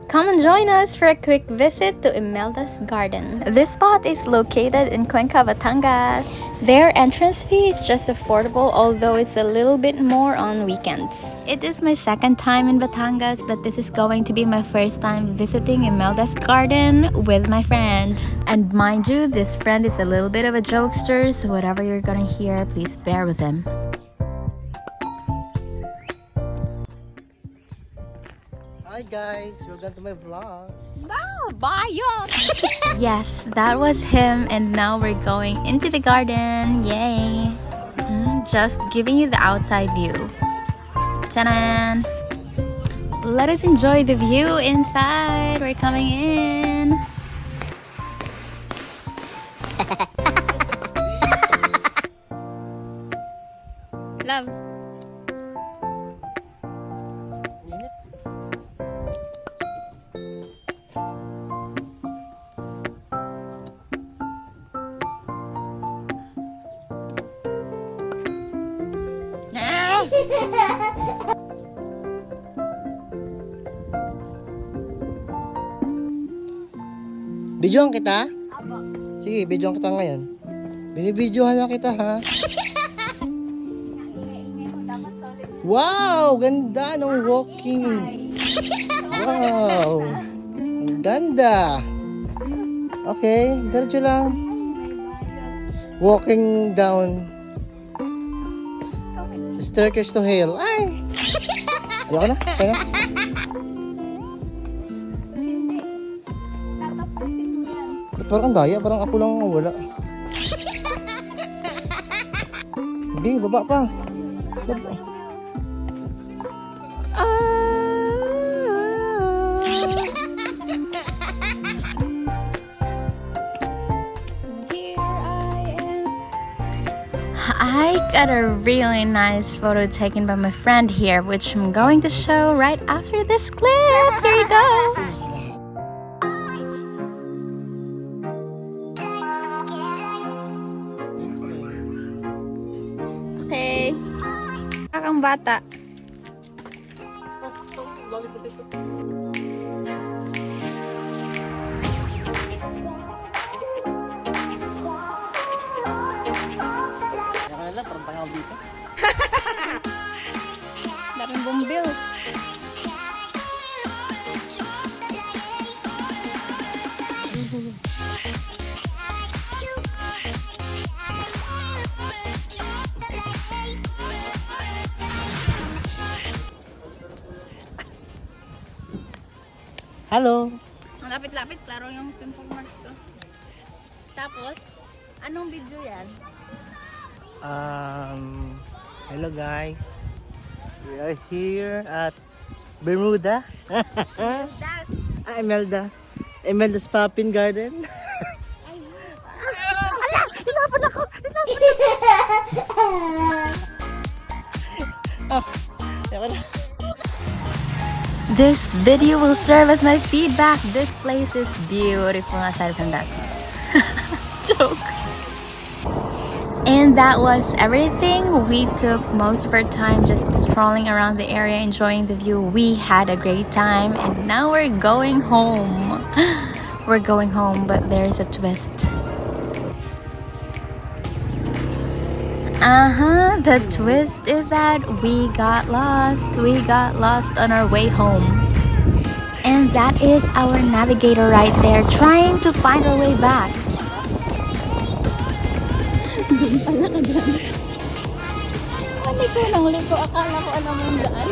Come and join us for a quick visit to Imelda's garden. This spot is located in Cuenca, Batangas. Their entrance fee is just affordable, although it's a little bit more on weekends. It is my second time in Batangas, but this is going to be my first time visiting Imelda's garden with my friend. And mind you, this friend is a little bit of a jokester, so whatever you're gonna hear, please bear with him. Hi guys, welcome to my vlog. Yes, that was him, and now we're going into the garden. Yay! Just giving you the outside view. Ta-da! Let us enjoy the view inside. We're coming in. Love. Videohan kita? Sige, videohan kita ngayon. Binibidyohan lang kita ha. Wow! Ganda ng walking. Wow! Ang ganda. Okay, diretso lang. Walking down staircase to hell. Ay! Ayoko na, kaya. Parang daya, parang ako lang ang wala. Hindi, baba pa. Baba. I got a really nice photo taken by my friend here, which I'm going to show right after this clip. Here you go. Okay. Kakang bata. Daming bumbil. Hello. Ang lapit-lapit, klaro yung pimple marks ko. Tapos, anong video yan? Hello guys. We are here at Bermuda. Imelda. Imelda's Poppin Garden. Hinapan ako! This video will serve as my feedback. This place is beautiful aside from that. Joke. And that was everything. We took most of our time just strolling around the area, enjoying the view. We had a great time, and now we're going home. We're going home, but there's a twist. The twist is that we got lost. We got lost on our way home. And that is our navigator right there, trying to find our way back. Doon pala ka dyan. Hindi ko nang liko. Akala ko alam mong daan.